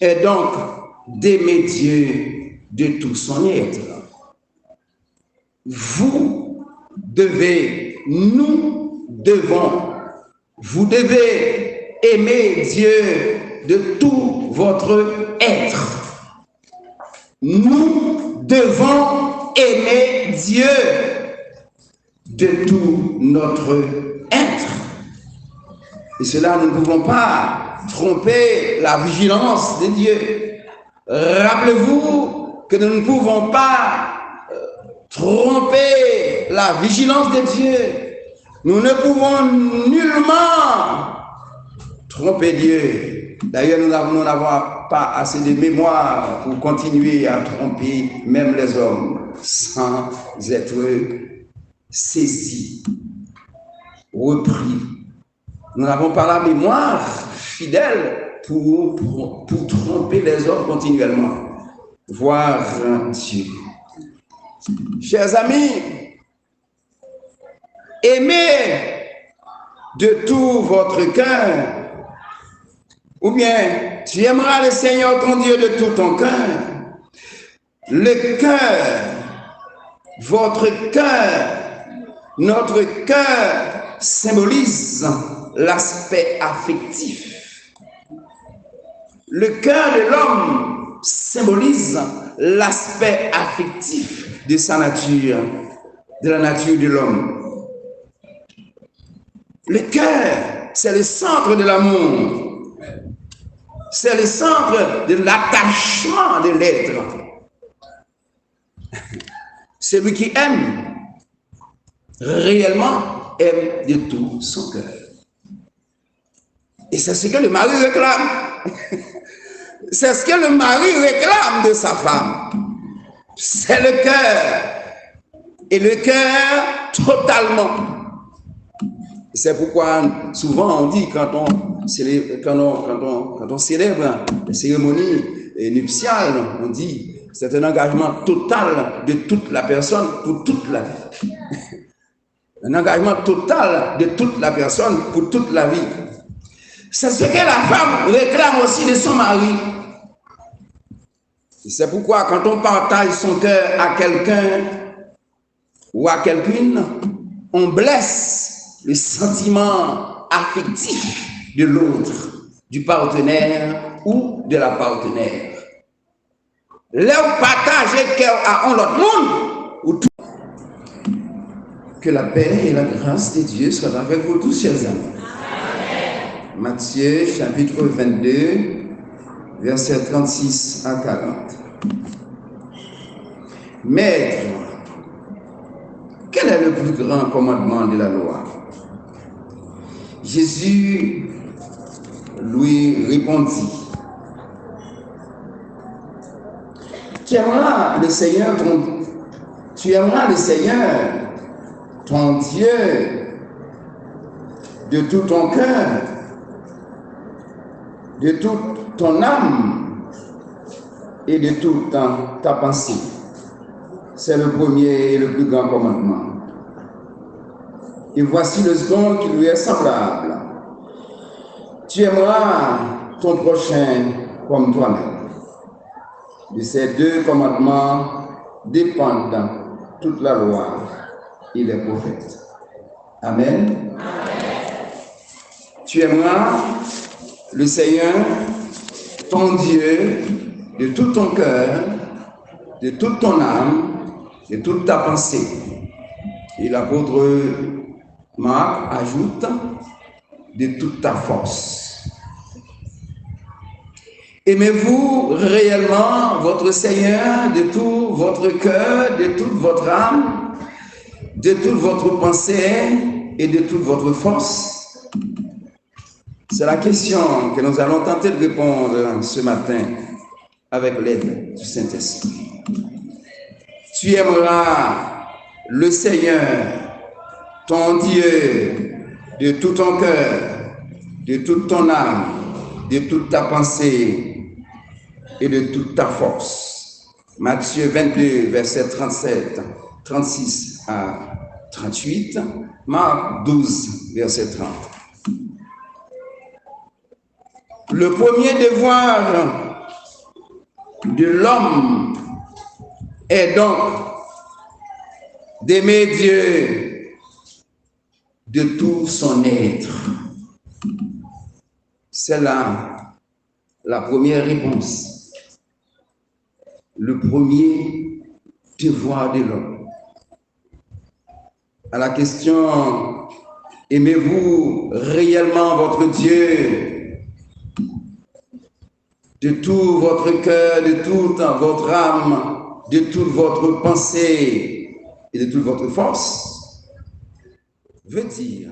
est donc d'aimer Dieu de tout son être. Vous devez, nous devons, vous devez aimer Dieu de tout votre être. Nous devons aimer Dieu de tout notre être. Et cela, nous ne pouvons pas tromper la vigilance de Dieu. Rappelez-vous que nous ne pouvons pas tromper la vigilance de Dieu. Nous ne pouvons nullement tromper Dieu. D'ailleurs, nous n'avons pas assez de mémoire pour continuer à tromper même les hommes sans être saisis, repris. Nous n'avons pas la mémoire fidèle pour tromper les hommes continuellement. Voir Dieu. Chers amis, aimez de tout votre cœur, ou bien tu aimeras le Seigneur ton Dieu de tout ton cœur. Le cœur, votre cœur, notre cœur symbolise l'aspect affectif. Le cœur de l'homme symbolise l'aspect affectif de sa nature, de la nature de l'homme. Le cœur, c'est le centre de l'amour. C'est le centre de l'attachement de l'être. Celui qui aime, réellement aime de tout son cœur. Et c'est ce que le mari réclame. C'est ce que le mari réclame de sa femme. C'est le cœur. Et le cœur totalement. C'est pourquoi souvent on dit quand on célèbre les cérémonies nuptiales, on dit c'est un engagement total de toute la personne pour toute la vie. Un engagement total de toute la personne pour toute la vie. C'est ce que la femme réclame aussi de son mari. C'est pourquoi quand on partage son cœur à quelqu'un ou à quelqu'une, on blesse le sentiment affectif de l'autre, du partenaire ou de la partenaire. Là où partage le cœur à l'autre monde, ou tout. Que la paix et la grâce de Dieu soient avec vous tous, chers amis. Matthieu, chapitre 22, versets 36 à 40. Maître, quel est le plus grand commandement de la loi? Jésus lui répondit, tu aimeras le Seigneur, ton Dieu, de tout ton cœur, de toute ton âme et de toute ta pensée. C'est le premier et le plus grand commandement. Et voici le second qui lui est semblable. Tu aimeras ton prochain comme toi-même. De ces deux commandements dépendent toute la loi et les prophètes. Amen. Amen. Tu aimeras le Seigneur, ton Dieu, de tout ton cœur, de toute ton âme, de toute ta pensée. Et l'apôtre Marc ajoute de toute ta force. Aimez-vous réellement votre Seigneur de tout votre cœur, de toute votre âme, de toute votre pensée et de toute votre force? C'est la question que nous allons tenter de répondre ce matin avec l'aide du Saint-Esprit. Tu aimeras le Seigneur, ton Dieu, de tout ton cœur, de toute ton âme, de toute ta pensée et de toute ta force. Matthieu 22, verset 37, 36 à 38, Marc 12, verset 30. Le premier devoir de l'homme est donc d'aimer Dieu de tout son être. C'est là la première réponse, le premier devoir de l'homme. À la question, aimez-vous réellement votre Dieu de tout votre cœur, de toute votre âme, de toute votre pensée et de toute votre force? Veut dire